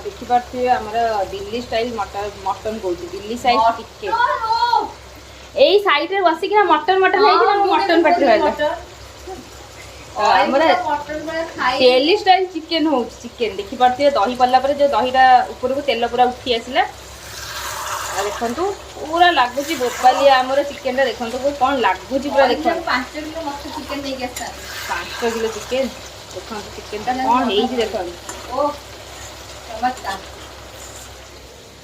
देखि पार्थिबे हमर दिल्ली स्टाइल मटन कहूची दिल्ली साइज चिकेन एई साइड रे बसी कि मटन मटन हेइ कि मटन पट्टी रहला हमर दिल्ली स्टाइल चिकेन हो चिकेन देखि पार्थिबे दही पल्ला पर जो दहीटा ऊपर को तेल पूरा उठी आसिला देखंतु पूरा लागुची बोपालिया हमर चिकेन टा देखंतु कोन लागुची पूरा देखंतु 5 किलो मस्त चिकेन नहीं गेसा 5 किलो चिकेन देखंतु चिकेन टा कोन हेइ छी देखंतु ओ चमत्कार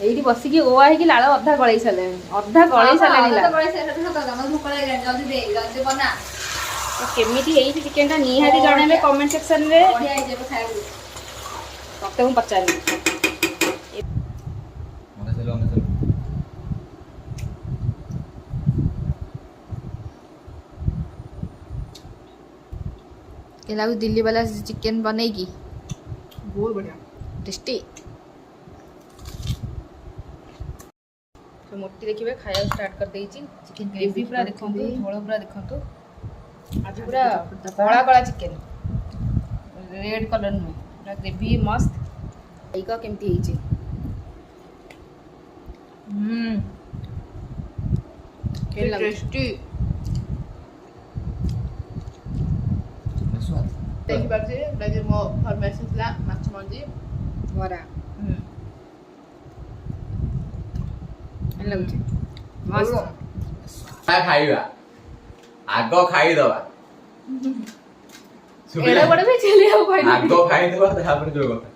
एइठी बसी कि ओआ है कि लाळ अधा गळै साले अधा गळै साले ला तो गळे से तो तो हम भूख लागे जल्दी दे जल्दी बना तो केमिति हेइ छी चिकेन टा निहाती जणाबे कमेंट सेक्शन रे बढ़िया है जे खाइबू तते हम पचारि के लागू दिल्ली वाला चिकेन बनेगी बहुत बढ़िया टेस्टी तो मोटी देखिए खाया स्टार्ट कर देइची चिकेन ग्रेवी पूरा देखंतु झोल पूरा देखंतु आज पूरा बड़ा बड़ा चिकेन रेड कलर नु पूरा ग्रेवी मस्त एका केमती हेइची के टेस्टी देखि बाजे लागे मो फरमाइश ला माछ मंजी बरा लगुची मस्त खाइबा आग खाई दबा एड़ा बड़ा भी चले आओ भाई आग खाई दबा तापर जो କଥା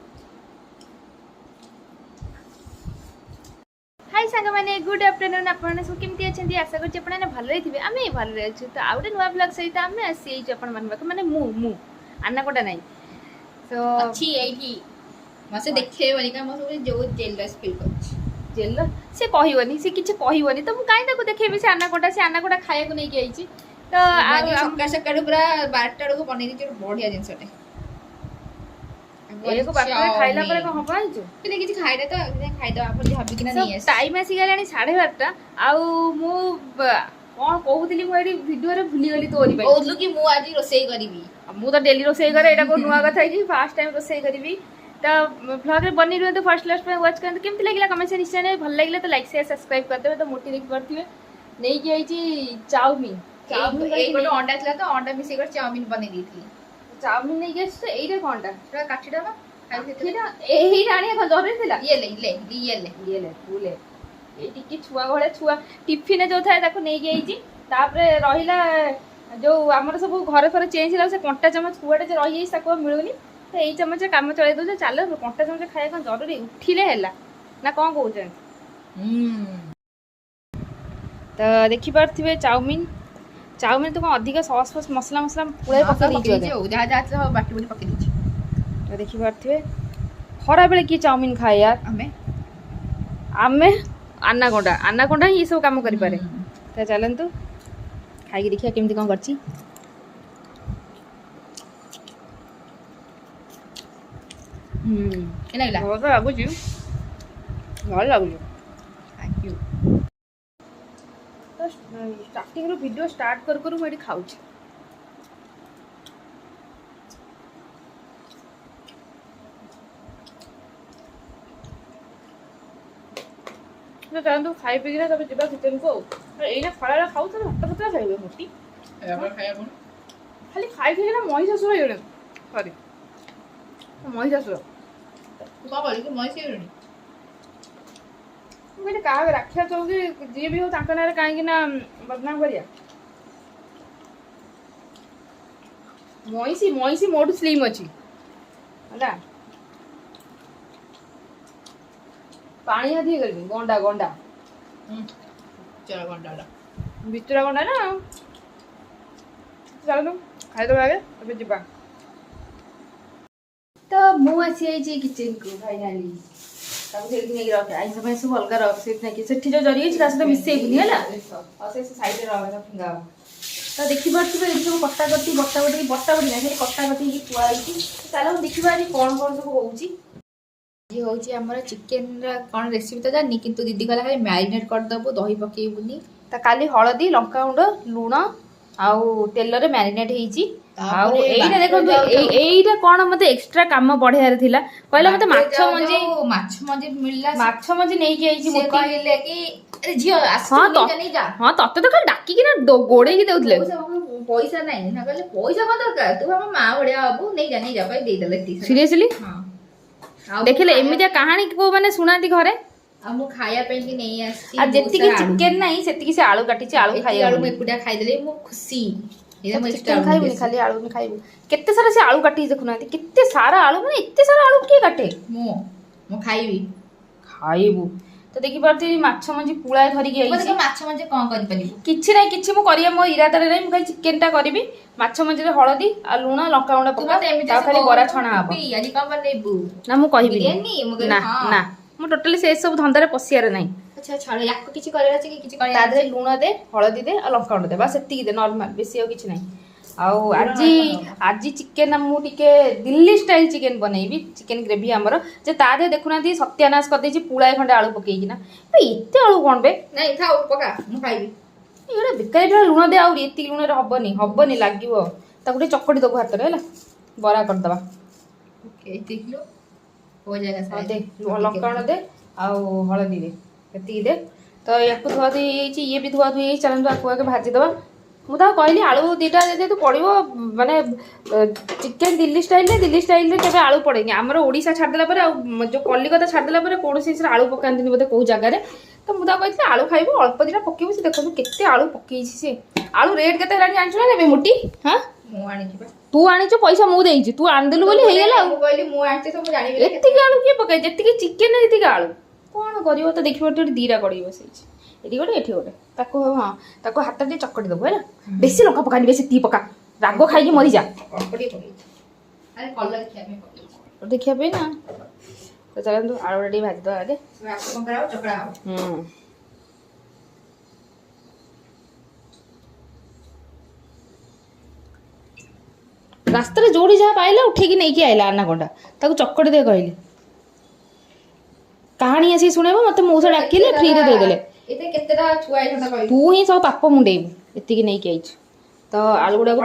हाय सांग माने गुड आफ्टरनून आपण सब केमती अछंती आशा करछि आपण भले थिबे आमे भले अछु तो आउटे नुवा ब्लॉग सहित आमे आसी छि आपण माने मु अन्ना कोटा नाही तो अच्छी एठी मसे देखे बनिका मसे जो जेलस फील करछि जेल से कहिवनी से किछ कहिवनी तो मु काई ताको देखेबे से अन्ना कोटा खाया को नै के आइछि तो सका सका पूरा 12 टा को बनै दी बढ़िया जिंसटे एको बात खाइला पर को हबा आइछु किने किछ खाइले तो खाइ दो आपण भाबी किना नै आस टाइम आसी गेलानी 12:30 आउ मु कोन कहउतली मु एडी वीडियो रे भूली गली तोरी भाई कहलु कि मु आज रोसई करबी मु तो डेली रोसई करे एटा को नुवा कथा कि फर्स्ट टाइम रोसई करबी तो व्लॉग रे बनी रहते फर्स्ट लास्ट पे वॉच करते केमती लागिला कमेंट से निश्चय ने भल लागिला तो लाइक शेयर सब्सक्राइब कर देबे तो मोटी देख परथिबे नै कि आइची चाउमीन एक गोटे अंडा थिला तो अंडा मिसे कर चाउमीन बनै दीथि चाउमीन नै गेस तो एइरे कोनटा थोड़ा काटिडा बा खाइ एइरा एही राणी को जरे थिला ये ले फूले ए टिकी छुआ घळे छुआ टिफिन जो थाए ताको नै कि आइची तापरे रहिला जो हमर सब घर घर चेंज होला से कंटा चमच कुआडे जे रहि ताको मिलुनी तो यही चमच काम चलाई दो चल कंटा चमच खाए कौन जरूरी उठिले है ना कौन कौन तो देखी पार्थिबे चाउमीन चाउमीन तो कौन अधिक सॉस फस मसला मसला पूरा पका दी जहा जहा बाटी बाटी पके दी तो देखी पार्थिबे खरा बेले की चाउमीन खाए यार आमे आना कोंडा ये सब काम करि पारे तो चलंतु खाई देखिया केमती कौन करची के लागला बहुत लागुची भल लागुची थैंक यू तो स्टार्टिंग रो वीडियो स्टार्ट कर मैं खाऊची तो चलतो खाई पी ना तब जीवा किचन को एना खड़ा खाऊ तो हट पतला खाइबे मोटी एबर खाया कोन खाली खाई खाई ना मही ससुर होइले सॉरी मही ससुर तू का बोली कि मई से रणी मैंने कहा रक्षा चौकी जी भी हो तांका नारे काहे ना बदनाम करिया मईसी मोटू स्लिम अछि होला पानी आधी करबी गोंडा चला गंडाला बिचरा गोंडा ना चलो खाइ दो आगे अबे जिबा तो मु आसी आई जी किचन को फाइनली तब से नहीं रखे आई समय सब अलग रख से नहीं कि सेठी जो जरी अछि तासे मिसई बुनी हला और से साइड रे रह फिंगा तो देखि परथिबे ए सब कट्टा कट्टी बट्टा बट्टी ना कट्टा कट्टी की कुआ आई चलो देखिबा आज कोन सब होउची ये होउची हमर चिकन रा कोन रेसिपी तो जानी किंतु दीदी कहला खाली मैरिनेट कर दबो दही पकेइबुनी ता काली हळदी लंका गुंड लूण आउ तेल रे मैरिनेट हेइची ଆଉ ଏଇଟା ଦେଖନ୍ତୁ ଏଇଟା କଣ ମତେ ଏକ୍ସଟ୍ରା କାମ ବଢିଆରେ ଥିଲା କହିଲା ମତେ ମାଛ ମଞ୍ଜି ମିଳିଲା, ମାଛ ମଞ୍ଜି ନେଇକି ଆଇଛି ସେ କହିଲେ କି ଆରେ ଝିଅ ହଁ ତତେ ତ ଖାଲି ଡାକିକିନା ଗୋଡେଇକି ଦଉଥିଲେ। ପଇସା ନାହିଁ ନା, କହିଲେ ପଇସା କଣ ଦରକାର, ତୁ ଆମ ମା ଭଳିଆ ହବୁ, ନେଇଯା ପାଇଁ ଦେଇଦେଲେ। ସିରିୟସଲି ଦେଖିଲେ ଏମିତିଆ କାହାଣୀ କୋଉ ମାନେ ଶୁଣାନ୍ତି ଘରେ। ଆଉ ମୁଁ ଖାଇବା ପାଇଁ କି ନେଇ ଆସିଛି, ଆଉ ଯେତିକି ଚିକେନ ନାହିଁ ସେତିକି ସେ ଆଳୁ କାଟିଛି, ଆଳୁ ଖାଇବା ମୁଁ ଏକୁଟିଆ ଖାଇଦେଲି, ମୁଁ ଖୁସି। ଖାଇବୁନି ଖାଲି ଆଳୁ ଖାଇବୁ, କେତେ ସାରା ସେ ଆଳୁ କାଟିକି ଦେଖୁନାହାନ୍ତି, କେତେ ସାରା ଆଳୁ, ମାନେ ଏତେ ସାରା ଆଳୁ କିଏ କାଟେ। ମୁଁ ଖାଇବି, ଖାଇବୁ ତ ଦେଖିପାରୁଥିବି ମାଛ ମଞ୍ଜି ପୁଳାଏ ଧରିକି ଆଇଛି। ମାଛ ମଞ୍ଜି କଣ କରିପାରିବି, କିଛି ନାହିଁ, କିଛି ମୁଁ କରିବା ମୋ ଇରାଦାରେ ନାହିଁ, ମୁଁ ଖାଲି ଚିକେନ ଟା କରିବି। ମାଛ ମଞ୍ଜିରେ ହଳଦୀ ଆଉ ଲୁଣ ଲଙ୍କାଗୁଣ୍ଡ ପକା, ତା ଖାଲି ବରା ଛଣା ହବ। ଆଜି କଣ ବନେଇବୁ ନା ମୁଁ କହିବିନି, ନା ନା ମୁଁ ଟୋଟାଲି ସେ ସବୁ ଧନ୍ଦାରେ ପଶିବାର ନାହିଁ। ଆଚ୍ଛା ଛାଡ଼, ୟାକୁ କିଛି କରିବାର ଅଛି କି କିଛି କରିବାର, ତା ଦେହରେ ଲୁଣ ଦେ, ହଳଦୀ ଦେ ଆଉ ଲଙ୍କାଗୁଣ୍ଡ ଦେ, ବାସ୍ ସେତିକି ଦେ, ନର୍ମାଲ, ବେଶୀ ଆଉ କିଛି ନାହିଁ। ଆଉ ଆଜି ଚିକେନ ମୁଁ ଟିକେ ଦିଲ୍ଲୀ ଷ୍ଟାଇଲ ଚିକେନ ବନେଇବି, ଚିକେନ ଗ୍ରେଭି ଆମର, ଯେ ତା ଦେହରେ ଦେଖୁନାହାନ୍ତି ସତ୍ୟାନାଶ କରିଦେଇଛି ପୁଳାଏ ଖଣ୍ଡେ ଆଳୁ ପକେଇକିନା। ଏତେ ଆଳୁ କଣ ବେ, ନାଇଁ ଥାଉ ପକା, ମୁଁ ଖାଇବି। ଏଇଟା ବେକାରୀ ଲୁଣ ଦେ, ଆହୁରି ଏତିକି ଲୁଣରେ ହବନି ଲାଗିବ। ତାକୁ ଟିକେ ଚକଟି ଦବୁ ହାତରେ ହେଲା, ବରା କରିଦବା। ଲଙ୍କାଗୁଣ୍ଡ ଦେ ଆଉ ହଳଦୀ ଦେ, ଏତିକି ଦେ। ତ ୟାକୁ ଧୁଆଧୁଇ ହେଇଯାଇଛି, ଇଏ ବି ଧୁଆଧୁଇ ହେଇଯାଇଛି, ଚାଲନ୍ତୁ ଆକୁ ଆଗେ ଭାଜିଦବା। ମୁଁ ତାକୁ କହିଲି ଆଳୁ ଦିଟା ଯେହେତୁ ପଡିବ, ମାନେ ଚିକେନ ଦିଲ୍ଲୀ ଷ୍ଟାଇଲରେ କେବେ ଆଳୁ ପଡେନି। ଆମର ଓଡିଶା ଛାଡ଼ିଦେଲା ପରେ, ଆଉ ଯୋଉ କଲିକତା ଛାଡ଼ିଦେଲା ପରେ କୌଣସି ଆଳୁ ପକାନ୍ତିନି ବୋଧେ କୋଉ ଜାଗାରେ। ତ ମୁଁ ତାକୁ କହିଥିଲି ଆଳୁ ଖାଇବୁ, ଅଳ୍ପ ଦିଟା ପକେଇବୁ। ସେ ଦେଖନ୍ତୁ କେତେ ଆଳୁ ପକେଇଛି ସେ। ଆଳୁ ରେଟ୍ କେତେ ହେଲାଣି ଜାଣିଛୁ ନା ଏବେ ମୋଟି? ହଁ ମୁଁ ଆଣିଛି, ତୁ ଆଣିଛୁ, ପଇସା ମୁଁ ଦେଇଛି, ତୁ ଆଣିଦେଲୁ ବୋଲି ହେଇଗଲା। ଆଉ ମୁଁ ଆଣିଛି ତ ମୁଁ ଜାଣିବି ଏତିକି ଆଳୁ କିଏ ପକାଏ, ଯେତିକି ଚିକେନ ଏତିକି ଆଳୁ କଣ କରିବ। ତ ଦେଖିପାରୁଛୁ ଦିଟା କଡେଇ ବସେଇଛି, ଏଠି ଗୋଟେ ଏଠି ଗୋଟେ। ତାକୁ ତାକୁ ହାତ ଟିକେ ଚକଟି ଦବୁ ହେଲା, ବେଶୀ ଲଙ୍କା ପକାନି, ବେଶୀ ସେତିକି ପକା, ରାଗ ଖାଇକି ମରିଯା। ଦେଖିବା ପାଇଁ ନା, ତ ଚାଲନ୍ତୁ ଆଳୁଟା ଟିକେ ଭାଜିଦବା ଆଗେ। ରାସ୍ତାରେ ଯୋଉଠି ଯାହା ପାଇଲା ଉଠେଇକି ନେଇକି ଆଇଲା ଆନାକଣ୍ଡା, ତାକୁ ଚକଟି ଦେ କହିଲି। କାହାଣୀ ଆସିକି ଶୁଣେଇବ, ମତେ ମଉସା ଡାକିଲେ ଫ୍ରିରେ ଦେଇଦେଲେ। ତୁ ହିଁ ସବୁ ପାପ ମୁଣ୍ଡେଇବୁ, ଏତିକି ନେଇକି ଆଇଛୁ। ତ ଆଳୁ ଗୁଡାକୁ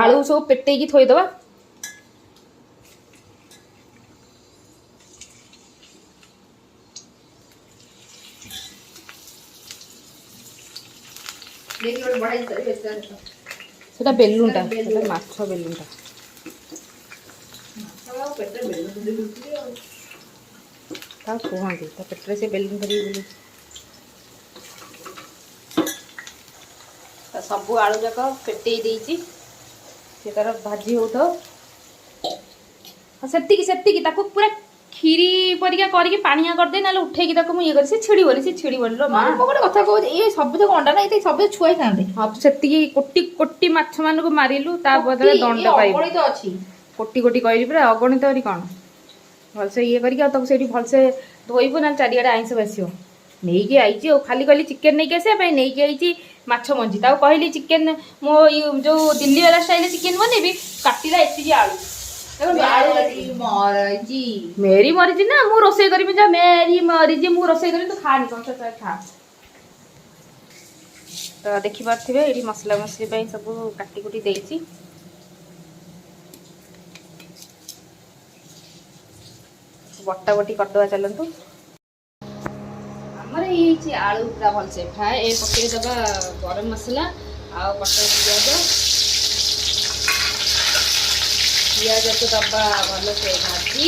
ଆଳୁ ସବୁ ପେଟେଇକି ଥୋଇଦବା। ସେଟା ବେଲୁନଟା, ସେଟା ମାଛ ବେଲୁନଟା। ତାକୁ କୁହନ୍ତି ତା ପେଟରେ ସେ ବେଲୁନ ଧରିକି ବୁଲୁଛି। ସବୁ ଆଳୁ ଯାକ ପେଟେଇ ଦେଇଛି, ସେ ତାର ଭାଜି ହଉଥାଉ। ସେତିକି ତାକୁ ପୁରା କ୍ଷୀରି ପରିକା କରିକି ପାଣିଆ କରିଦେ, ନହେଲେ ଉଠେଇକି ତାକୁ ମୁଁ ଇଏ କରି, ସେ ଛିଡ଼ିବନି ଲୋ ମା। ଗୋଟେ କଥା କହୁଛି, ଇଏ ସବୁ ଯାକ ଅଣ୍ଡା ନା, ଏତେ ସବୁ ଛୁଆ ଖାଆନ୍ତି। ହଁ ତୁ ସେତିକି କୋଟି ମାଛ ମାନଙ୍କୁ ମାରିଲୁ, ତା ବଦଳରେ ଦଣ୍ଡ ପାଇବୁ। କୋଟି କହିଲି ପୁରା, ଅଗଣିତ କରି କଣ। ଭଲସେ ଇଏ କରିକି ଆଉ ତାକୁ ସେଇଠି ଭଲସେ ଧୋଇବୁ, ନା ଚାରିଆଡେ ଆଇଁଷ ବାସିବ। ନେଇକି ଆଇଛି ଆଉ, ଖାଲି କହିଲି ଚିକେନ ନେଇକି ଆସିବା ପାଇଁ, ନେଇକି ଆଇଛି ମାଛ ମଞ୍ଜି। ତାକୁ କହିଲି ଚିକେନ ମୋ ଯୋଉ ଦିଲ୍ଲୀ ବାଲା ଷ୍ଟାଇଲରେ ଚିକେନ ବନେଇବି, କାଟିଲା ଏତିକି ଆଳୁ। ମେରି ମରିଛି ନା, ମୁଁ ରୋଷେଇ କରିବି, ଯା ମେରି ମରିଛି, ମୁଁ ରୋଷେଇ କରିବି, ତୁ ଖାନି ଖା। ତ ଦେଖିପାରୁଥିବେ ଏଇଠି ମସଲା ମସଲି ପାଇଁ ସବୁ କାଟି କୁଟି ଦେଇଛି। ବଟା ବଟି କରିଦେବା ଚାଲନ୍ତୁ। ଆମର ହେଇଛି ଆଳୁ ପୁରା ଭଲସେ ଫ୍ରାଏ। ଏ ପକେଇଦବା ଗରମ ମସଲା ଆଉ କଟା ପିଆଜକୁ ଦବା ଭଲସେ ଭାଜି।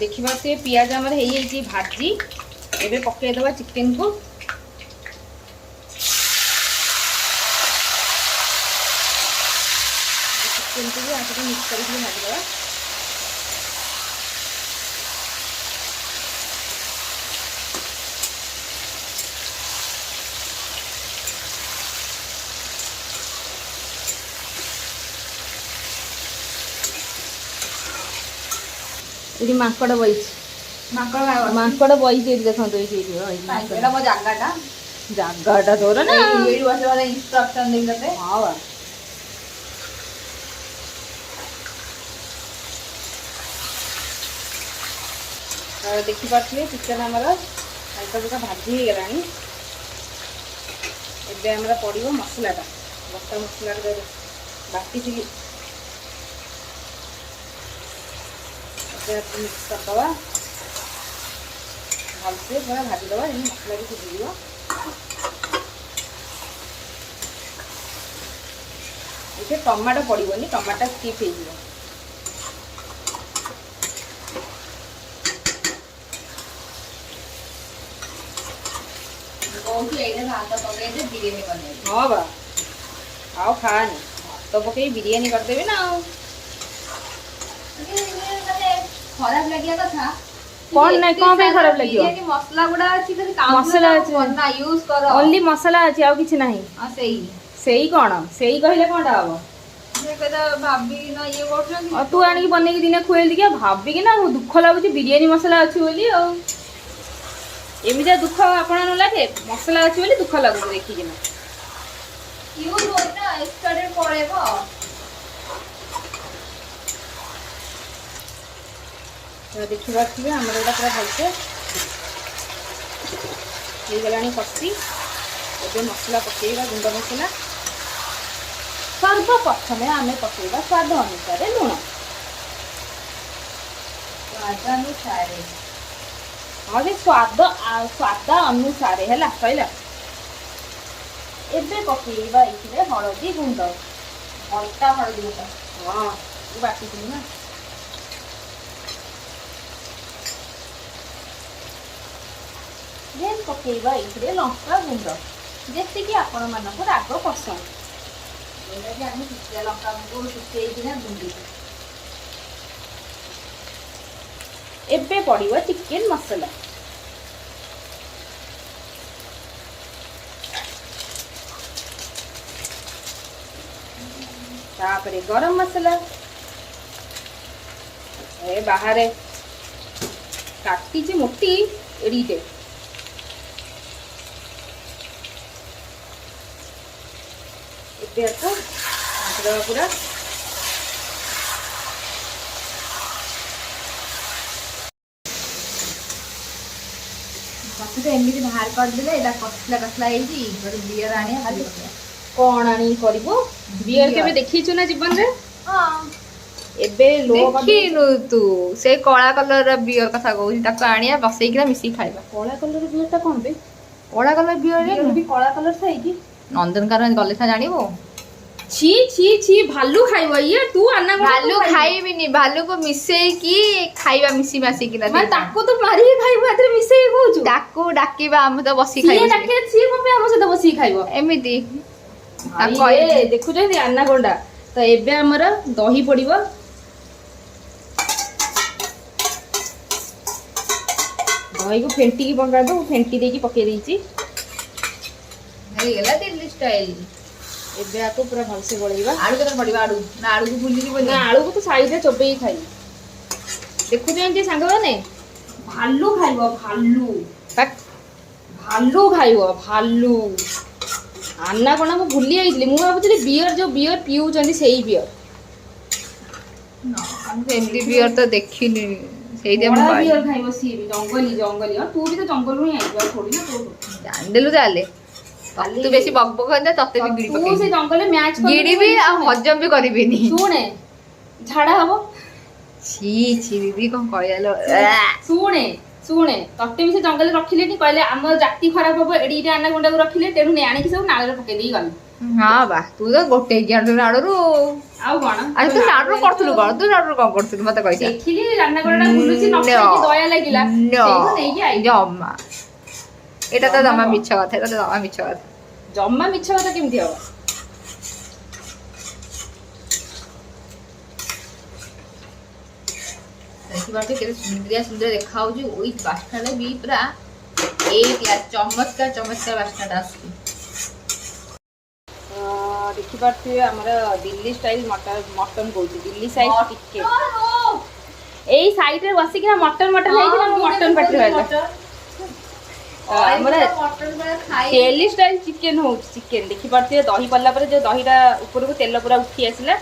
ଦେଖିପାରୁଥିବେ ପିଆଜ ଆମର ହେଇଯାଇଛି ଭାଜି। ଏବେ ପକେଇଦବା ଚିକେନକୁ। ଚିକେନକୁ ବି ଆକୁ ମିକ୍ସ କରିକି ଭାଜିଦେବା। ଏଠି ମାଙ୍କଡ ବଇଛି। ମାଙ୍କଡ ବଇଛି ଏଠି ଦେଖନ୍ତୁ। ଏଇଟା ମୋ ଜାଗାଟା ତୋର ନା। ଇନଷ୍ଟ୍ରକ୍ସନ ଦେଇ ତତେ। ହଁ ବା। ଦେଖିପାରୁଥିବେ ଚିକେନ ଆମର ହାଲକା ପୁରା ଭାଜି ହେଇଗଲାଣି। ଏବେ ଆମର ପଡ଼ିବ ମସଲାଟା, ବଟା ମସଲାଟା ବାଟିଥିଲି। ଏବେ ମିକ୍ସ କରିଦେବା, ଭଲସେ ପୁରା ଭାଜିଦେବା, ଯେମିତି ମସଲା ବି ସିଝିଯିବ। ଏଥିରେ ଟମାଟୋ ପଡ଼ିବନି, ଟମାଟୋ ସ୍କିପ୍ ହେଇଯିବ। ହଁ ବା, ଆଉ ଖାଆନି, ଭାତ ପକେଇ ବିରିୟାନୀ କରିଦେବି ନା ଆଉ। ଖରାପ ଲାଗିବା କଥା। କଣ ନାଇଁ, କଣ ପାଇଁ ଖରାପ ଲାଗିବ? ମସଲା ଗୁଡା ଅଛି, ମସଲା ଅଛି, ୟୁଜ କର। ଓନ୍ଲି ମସଲା ଅଛି, ଆଉ କିଛି ନାହିଁ। ସେଇ କଣ, ସେଇ କହିଲେ କଣଟା ହବ? ଇଏ କରୁଛନ୍ତି। ତୁ ଆଣିକି ବନେଇକି ଦିନେ ଖୁଏଲି ଟିକେ, ଭାବିକି ନା ଦୁଃଖ ଲାଗୁଛି ବିରିୟାନୀ ମସଲା ଅଛି ବୋଲି। ଆଉ ଏମିତିଆ ଦୁଃଖ ଆପଣ ନ ଲାଗେ? ମସଲା ଅଛି ବୋଲି ଦୁଃଖ ଲାଗୁଛି ଦେଖିକିନା। ପଳେଇବ। ଦେଖିପାରୁଥିବେ ଆମର ଏଇଟା ପୁରା ଭଲସେ ହେଇଗଲାଣି କଷି। ଏବେ ମସଲା ପକେଇବା, ଗୁଣ୍ଡ ମସଲା। ସର୍ବପ୍ରଥମେ ଆମେ ପକେଇବା ସ୍ୱାଦ ଅନୁସାରେ ଲୁଣ। ହଁ, ସେ ସ୍ୱାଦ ଅନୁସାରେ ହେଲା, କହିଲା। ଏବେ ପକେଇବା ଏଥିରେ ହଳଦୀ ଗୁଣ୍ଡ, ଅଲଗା ହଳଦୀ ଗୁଣ୍ଡ। ହଁ, ବାଟିଥିଲି ନା। ଦେନ୍ ପକେଇବା ଏଥିରେ ଲଙ୍କା ଗୁଣ୍ଡ, ଯେତିକି ଆପଣମାନଙ୍କୁ ରାଗ ପସନ୍ଦ। ଯୋଉଟାକି ଆମେ ଶୁଖିଲା ଲଙ୍କାକୁ ଶୁଖେଇକିନା ଗୁଣ୍ଡିଛୁ। ଏବେ ପଡ଼ିବ ଚିକେନ ମସଲା। ତାପରେ ଗରମ ମସଲା। ଏ ବାହାରେ କାଟିଛି ମୋଟି ଏଡ଼ିଟେ। ଏବେ ଆକୁ ଘାଣ୍ଟିଦେବା ପୁରା। ଏମିତି ବାହାର କରିଦେଲେ ଏଇଟା କଷଲା କଷଲା ହେଇଛି। ଗୋଟେ ବିୟର ଆଣିବା, ଖାଲି କଣ ଆଣିକି କରିବୁ? ବିୟର କେବେ ଦେଖିଛୁ ନା ଜୀବନରେ? ଏବେ ଦେଖିନୁ ତୁ? ସେଇ କଳା କଲର ବିୟର କଥା କହୁଛି, ତାକୁ ଆଣିବା ବସେଇକିନା ମିଶିକି ଖାଇବା। କଳା କଲର ବିୟରଟା କଣ ବେ? କଳା କଲର ବିୟର ବି କଳା କଲର ଥାଏ କି? ନନ୍ଦନକାନନ ଗଲେ ସିନା ଜାଣିବୁ। छी छी छी, ଭାଲୁ ଖାଇବ ଇଏ? ତୁ ଆନା ଭାଲୁ ଖାଇବିନି, ଭାଲୁକୁ ମିଶେଇକି ଖାଇବା, ମିଶି ମାସିକିନା। ମାନେ ତାକୁ ତ ମାରିକି ଖାଇବୁ, ଏଥିରେ ମିଶେଇକି କହୁଛୁ? ତାକୁ ଡାକିବା, ଆମେ ତ ବସିକି ସିଏ ଖାଇବୁ। ଡାକିଲେ ସିଏ କଣ ପାଇଁ ଆମ ସହିତ ବସିକି ଖାଇବ? ଏମିତି ଦେଖୁଛନ୍ତି ଆନାକୋଣ୍ଡା। ତ ଏବେ ଆମର ଦହି ପଡିବ। ଦହିକୁ ଫେଣ୍ଟିକି ପକାନ୍ତୁ, ଫେଣ୍ଟି ଦେଇକି ପକେଇ ଦେଇଛି। ହେଇଗଲା ଦିଲ୍ଲୀ ଷ୍ଟାଇଲ। ଏବେ ଆକୁ ପୁରା ଭଲସେ ଗୋଳେଇବା। ଆଳୁ କେତେ ପଡିବ? ଆଳୁ ନା ଆଳୁକୁ ଭୁଲିଯିବନି? ନା, ଆଳୁକୁ ତ ସାଇଡରେ ଚୋବେଇକି ଖାଇବି। ଦେଖୁଛନ୍ତି ସାଙ୍ଗମାନେ, ଭାଲୁ ଖାଇବ, ଭାଲୁ। ଭାଲୁ ଖାଇବ, ଭାଲୁ। ଆନାକୋଣ୍ଡା ମୁଁ ଭୁଲି ଯାଇଥିଲି। ମୁଁ ଭାବୁଥିଲି ବିୟର, ଯୋଉ ବିୟର ପିଉଛନ୍ତି ସେଇ ବିୟର। ଏମିତି ବିୟର ତ ଦେଖିନି। କଳା ବିୟର ଖାଇବ ସିଏ ବି, ଜଙ୍ଗଲି ଜଙ୍ଗଲି। ତୁ ବି ତ ଜଙ୍ଗଲରୁ ହିଁ ଆଇଛୁ, ଥୋଡ଼ି ନା କୋଉଠୁ ଜାଣିଦେଲୁ ତାହେଲେ। ତୁ ବେଶୀ ବକ ବକ ହେଲେ ତତେ ବି ଗିଳି ପକେଇବି। ତୁ ସେ ଜଙ୍ଗଲରେ ମ୍ୟାଚ୍ ଗିଳିବି ଆଉ ହଜମ ବି କରିବିନି। ଶୁଣେ, ଝାଡା ହବ। ଛି ଛି ଦିଦି, କଣ କହିଲ? ଶୁଣେ ଶୁଣେ, ତତେ ବି ସେ ଜଙ୍ଗଲରେ ରଖିଲେନି, କହିଲେ ଆମ ଜାତି ଖରାପ ହବ, ଏଡିଟେ ଆନାକୋଣ୍ଡାକୁ ରଖିଲେ, ତେଣୁ ଆଣିକି ସବୁ ନାଳରେ ପକେଇ ଦେଇକି ଗଲେ। ହଁ ବା, ତୁ ତ ଗୋଟେ ଆଣୁଛୁ ନାଡରୁ। ଆଉ କଣ? ତୁ ନାଡରୁ କରୁଥିଲୁ କଣ? ତୁ ନାଡରୁ କଣ କରୁଥିଲୁ ମତେ କହିଥା। ଦେଖିଲି ଆନାକୋଣ୍ଡା ବୁଲୁଛି, ନ ଖାଇକି ଦୟା ଲାଗିଲା, ସେଇଠୁ ନେଇକି ଆଇଲି। ଜମା, ଏଇଟା ତ ଜମା ମିଛ କଥା। ଏଇଟା ତ ଜମା ମିଛ କଥା। ଜମା ମିଛ କଥା କେମିତି ହବ? ଦେଖିପାରୁଛୁ କେତେ ସୁନ୍ଦରିଆ ସୁନ୍ଦର ଦେଖା ହଉଛି। ଓଇ ବାସ୍ନାଟା ବି ପୁରା ଚମତ୍କାର ଚମତ୍କାର ବାସ୍ନାଟା ଆସୁଛି। ଦେଖିପାରୁଥିବେ ଆମର ଦିଲ୍ଲୀ ଷ୍ଟାଇଲ ମଟନ କହୁଛି, ଦିଲ୍ଲୀ ଷ୍ଟାଇଲ ଚିକେନ। ଏଇ ସାଇଡରେ ବସିକିନା ମଟନ ହେଇଥିଲା, ମୁଁ ମଟନ ପାଟିରେ ରହିଲା। ଆମର ଦିଲ୍ଲୀ ଷ୍ଟାଇଲ ଚିକେନ ହଉଛି। ଚିକେନ ଦେଖିପାରୁଥିବେ, ଦହି ପଡିଲା ପରେ ଯୋଉ ଦହିଟା ଉପରକୁ ତେଲ ପୁରା ଉଠି ଆସିଲା।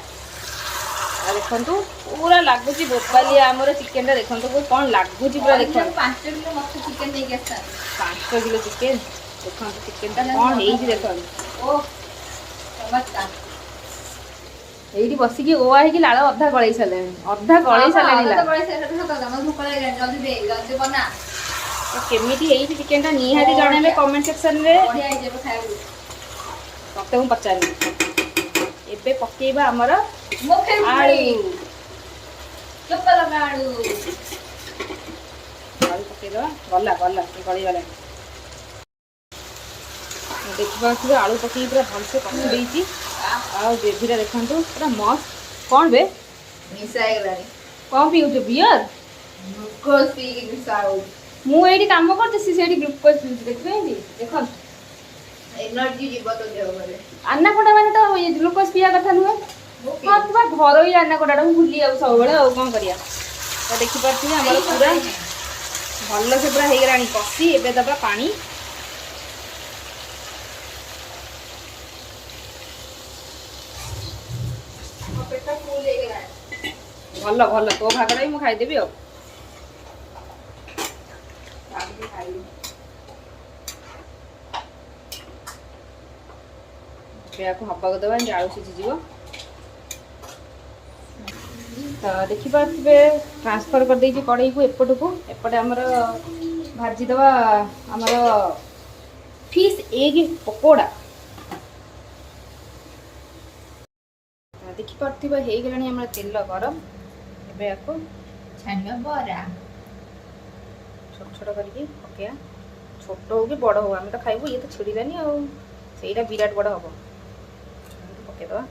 ଦେଖନ୍ତୁ ପୁରା ଲାଗୁଛି ବୋପାଲିଆ ଆମର ଚିକେନଟା ଦେଖନ୍ତୁ କ'ଣ ଲାଗୁଛି ପୁରା ଦେଖନ୍ତୁ 5 କିଲୋ ମତେ ଚିକେନ ନେଇକି ଆସିଥା 5 କିଲୋ ଚିକେନ ଦେଖନ୍ତୁ ଚିକେନଟା କ'ଣ ହେଇଛି ଦେଖନ୍ତୁ ଓ ଚମତ୍କାର ଏଇଠି ବସିକି ଓଆ ହେଇକି ଲାଳ ଅଧା ଗଳେଇ ସାରିଲେଣି ଅଧା ଗଳେଇ ସାରିଲେଣି ଲାଳ। ଜଲ୍ଦି ବନା ତ କେମିତି ହେଇଛି ଚିକେନଟା ନିହାତି ଜଣେଇବେ କମେଣ୍ଟ ସେକ୍ସନରେ। ବଢିଆ ହେଇଯିବ ଖାଇବାକୁ ମତେ ମୁଁ ପଚାରିବି ଏବେ ପକେଇବା ଆମର ମୋ ଫେଭରାଇଟ ଆଳୁ ଚୋପା ଲଗା ଆଳୁ ଆଳୁ ପକେଇଦେବା ଗଲା ଗଲା ସେ ଗଳିଗଲାଣି ଦେଖିପାରୁଥିବେ ଆଳୁ ପକେଇକି ପୁରା ଭଲସେ କଷି ଦେଇଛି ଆଉ ଗ୍ରେଭିଟା ଦେଖନ୍ତୁ ପୁରା ମସ୍ତ। କ'ଣ ବେ ନିଶା ହେଇଗଲାଣି କ'ଣ ପିଉଛୁ ବିୟର? ଗ୍ଲୁକୋଜ ପିଇକି ନିଶା ହଉଛି ମୁଁ ଏଇଠି କାମ କରୁଛି ସେ ସେଇଠି ଗ୍ଲୁକୋଜ ପିଉଛି ଦେଖିବେନି ଦେଖନ୍ତୁ ଏନର୍ଜି ଯିବ ତ ଦେହ ଗଲେ ଆନାକୋଣ୍ଡା ମାନେ ତ ଗ୍ଲୁକୋଜ ପିଇବା କଥା ନୁହେଁ। ହଁ ବା ଘରୋଇ ଆନାକୋଣ୍ଡାଟା ମୁଁ ଭୁଲି ଯାଉ ସବୁବେଳେ ଆଉ କ'ଣ କରିବା। ତ ଦେଖିପାରୁଥିବେ ଆମର ପୁରା ଭଲସେ ପୁରା ହେଇଗଲାଣି କଷି। ଏବେ ଦେବା ପାଣି ପେଟ ଫୁଲ ହେଇଗଲାଣି ଭଲ ଭଲ ତୋ ଭାଗଟା ବି ମୁଁ ଖାଇଦେବି ଆଉ ଖାଇବି। ଏହାକୁ ହବାକୁ ଦେବା ଯେମିତି ଆଳୁ ସିଝିଯିବ। ତ ଦେଖିପାରୁଥିବେ ଟ୍ରାନ୍ସଫର କରିଦେଇଛି କଢ଼େଇକୁ ଏପଟକୁ। ଏପଟେ ଆମର ଭାଜିଦେବା ଆମର ଫିସ୍ ଏଗ୍ ପକୋଡ଼ା। ଦେଖିପାରୁଥିବେ ହେଇଗଲାଣି ଆମର ତେଲ ଗରମ। ଏବେ ୟାକୁ ଛାଣିବା ବରା ଛୋଟ ଛୋଟ କରିକି ପକେଇବା। ଛୋଟ ହଉ କି ବଡ଼ ହଉ ଆମେ ତ ଖାଇବୁ। ଇଏ ତ ଛିଡ଼ିଲାନି ଆଉ ସେଇଟା ବିରାଟ ବଡ଼ ହବ। ପକେଇଦେବା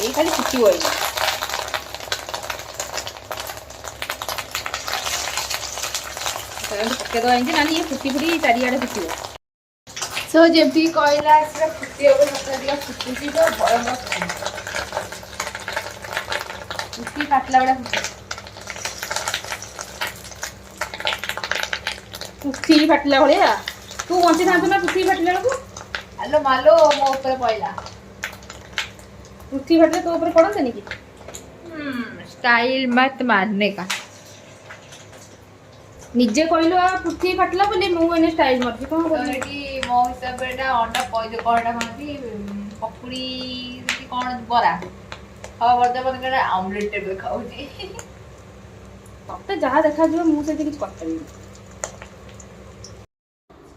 ଏଇ ଖାଲି ଫୁଟିବ ଏଇ ପକେଇଦେବା ଏମିତି ନହେଲେ ଇଏ ଫୁଟି ଫୁଟି ଚାରିଆଡ଼େ ଫୁଟିବ। ସୋ ଯେମିତି କହିଲା ସେଟା ଫୁଟିବ ସତ ଟିକେ ଫୁଟୁଛି ତ ଭୟଙ୍କର ଫୁଟି କାଟିଲା ବେଳେ ପୃଥିବୀ ଫାଟିଲା ଭଳିଆ ତୁ ବଞ୍ଚିଥାନ୍ତୁ ନା ପୃଥିବୀ ଫାଟିଲା ବେଳକୁ। ଆଲୋ ମାଲୋ ମୋ ଉପରେ ପଇଲା ପୃଥିବୀ ଫାଟିଲେ ତୋ ଉପରେ ପଡ଼ନ୍ତାନି କି? स्टाइल मत मारने का ନିଜେ କହିଲୁ ଆଉ ପୃଥିବୀ ଫାଟିଲା ବୋଲି ମୁଁ ଏନେ ଷ୍ଟାଇଲ ମାରୁଛି କ'ଣ ତ କରିବି? ଏଠି ମୋ ହିସାବରେ ଏଟା ଅଣ୍ଡା ପଇଦ କ'ଣଟା କହନ୍ତି ପକୁଡ଼ି କି କ'ଣ ବରା ହଁ ବର୍ତ୍ତମାନ ଏଟା ଅମଲେଟ୍ ଟାଇପ୍ ଦେଖାଉଛି ତତେ ଯାହା ଦେଖାଯିବ ମୁଁ ସେଠି କିଛି କରିପାରିବିନି।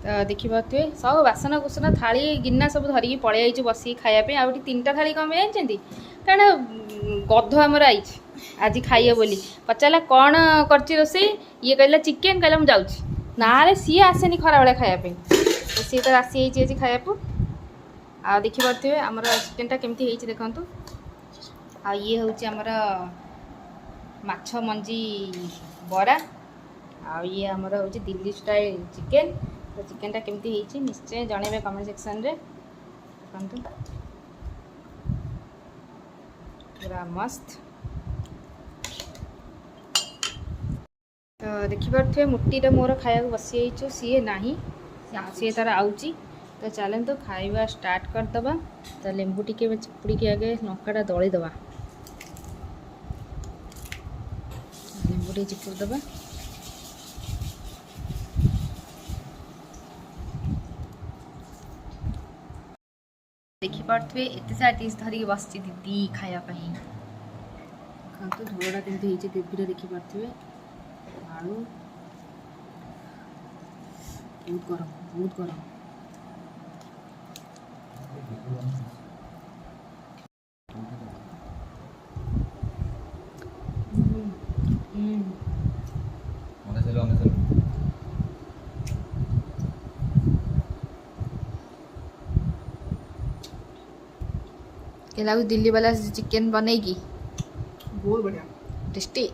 ତ ଦେଖିପାରୁଥିବେ ସବୁ ବାସନ କୁସନ ଥାଳି ଗିନା ସବୁ ଧରିକି ପଳେଇ ଆଇଛୁ ବସିକି ଖାଇବା ପାଇଁ। ଆଉ ଏଠି 3ଟା ଥାଳି କ'ଣ ପାଇଁ ଜାଣିଛନ୍ତି? କାରଣ ଗଧ ଆମର ଆଇଛି ଆଜି ଖାଇବ ବୋଲି। ପଚାରିଲା କ'ଣ କରିଛି ରୋଷେଇ? ଇଏ କହିଲା ଚିକେନ। କହିଲା ମୁଁ ଯାଉଛି। ନାରେ ସିଏ ଆସେନି ଖରାବେଳେ ଖାଇବା ପାଇଁ ସିଏ ତ ଆସିଯାଇଛି ଆଜି ଖାଇବାକୁ। ଆଉ ଦେଖିପାରୁଥିବେ ଆମର ଚିକେନଟା କେମିତି ହେଇଛି ଦେଖନ୍ତୁ। ଆଉ ଇଏ ହେଉଛି ଆମର ମାଛ ମଞ୍ଜି ବରା। ଆଉ ଇଏ ଆମର ହେଉଛି ଦିଲ୍ଲୀ ଷ୍ଟାଇଲ ଚିକେନ। ତ ଚିକେନଟା କେମିତି ହେଇଛି ନିଶ୍ଚୟ ଜଣେଇବେ କମେଣ୍ଟ ସେକ୍ସନରେ। ଦେଖନ୍ତୁ ପୁରା ମସ୍ତ। ତ ଦେଖିପାରୁଥିବେ ମୁଟିଟା ମୋର ଖାଇବାକୁ ବସିଯାଇଛୁ। ସିଏ ନାହିଁ ସିଏ ତାର ଆଉଛି। ତ ଚାଲନ୍ତୁ ଖାଇବା ଷ୍ଟାର୍ଟ କରିଦେବା। ତ ଲେମ୍ବୁ ଟିକେ ଚିପୁଡ଼ିକି ଆଗେ ଲଙ୍କାଟା ଦଳିଦେବା। ଲେମ୍ବୁ ଟିକେ ଚିପୁଡ଼ି ଦେବା। ଦେଖିପାରୁଥିବେ ଏତେ ସାରା ଡିସ୍ ଧରିକି ବସିଛି ଦିଦି ଖାଇବା ପାଇଁ। ଖାଆନ୍ତୁ ଝୋଳଟା କେମିତି ହେଇଛି ଗ୍ରେଭିଟା ଦେଖିପାରୁଥିବେ। ଆଳୁ ବହୁତ ଗରମ ବହୁତ ଗରମ। क्या लागू दिल्ली वाला चिकन बनेगी बहुत बढ़िया टेस्टी।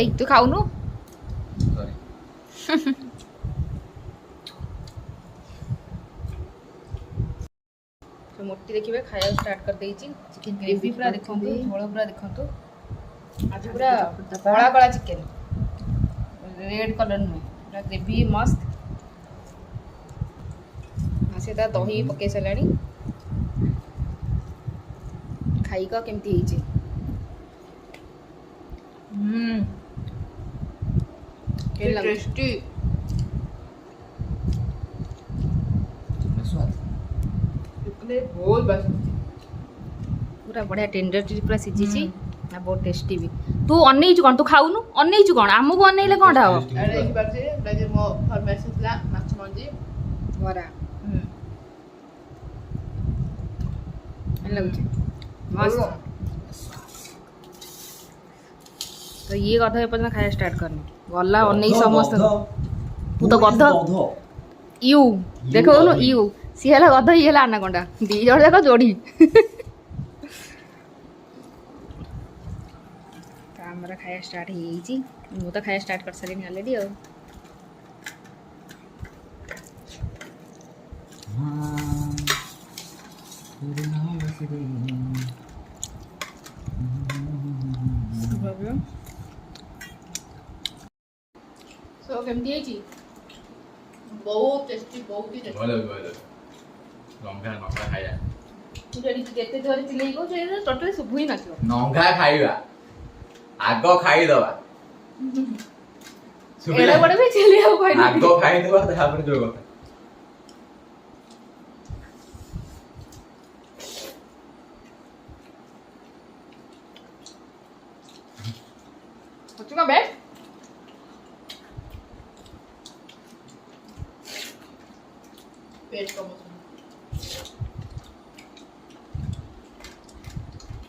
এই তুই খাওনু सॉरी মোটি ଆଜିକି ଦେଖିବେ ଖାଇବା ଷ୍ଟାର୍ଟ କରିଦେଇଛି ଚିକେନ୍ ଗ୍ରେଭି ପୁରା ଦେଖନ୍ତୁ ଝୋଳ ପୁରା ଦେଖନ୍ତୁ ଆଜି ପୁରା କଳା କଳା ଚିକେନ୍ ରେଡ୍ କଲର୍ ନୁହେଁ ପୁରା ଗ୍ରେଭି ମସ୍ତ ସେ ତା ଦହି ପକେଇ ସାରିଲାଣି ଖାଇକ କେମିତି ହେଇଛି କେମିତି ଲାଗୁଛି टेस्टी बहुत बस ପୁରା ବଢ଼ିଆ ଟେଣ୍ଡର ପୁରା ସିଝିଛି ନା ବହୁତ ଟେଷ୍ଟି ବି ତୁ ଅନେଇଛୁ କ'ଣ ତୁ ଖାଉନୁ ଅନେଇଛୁ କ'ଣ ଆମକୁ ଅନେଇଲେ କ'ଣଟା ହବ अरे एक बार से लगे मो फरमाइशଥିଲା ମାଛ ମଞ୍ଜି ବରା ଭଲ ଲାଗୁଛି ମସ୍ତ ତ ଇଏ ଗଧ ଏପର୍ଯ୍ୟନ୍ତ ଖାଇବା ଷ୍ଟାର୍ଟ କରିନି ଗଲା ଅନେଇ ସମସ୍ତଙ୍କୁ ତୁ ତ ଗଧ ୟୁ ଦେଖଉନୁ ୟୁ ସିଏ ହେଲା ଗଧ ଇଏ ହେଲା ଆନାକଣ୍ଡା ଦି ଜଣ ଯାକ ଯୋଡ଼ି ତ ଆମର ଖାଇବା ଷ୍ଟାର୍ଟ ହେଇଯାଇଛି ମୁଁ ତ ଖାଇବା ଷ୍ଟାର୍ଟ କରିସାରିଲିଣି ଅଲରେଡ଼ି ଆଉ ସୋ କେମିତି ହେଇଛି बहुत टेस्टी बहुत ही टेस्टी ଭଲ ଭଲ ନଙ୍ଗା ନଙ୍ଗା ଖାଇବା ତୁ ଯଦି ଯେତେ ଜୋରେ ଚିଲେଇ କହୁଛୁ ଏ ଟୋଟାଲି ଶୁଭୁ ହିଁ ନଥିବ ନଙ୍ଗା ଖାଇବା ଆଗ ଖାଇଦବା ଏଡେ ବଡ ବି ଚିଲେଇବାକୁ କହିଲି ଆଗ ଖାଇଦବା ତାପରେ ଯୋଉ କଥା ହଉଛି କ'ଣ ବେଷ୍ଟ पेट कम हो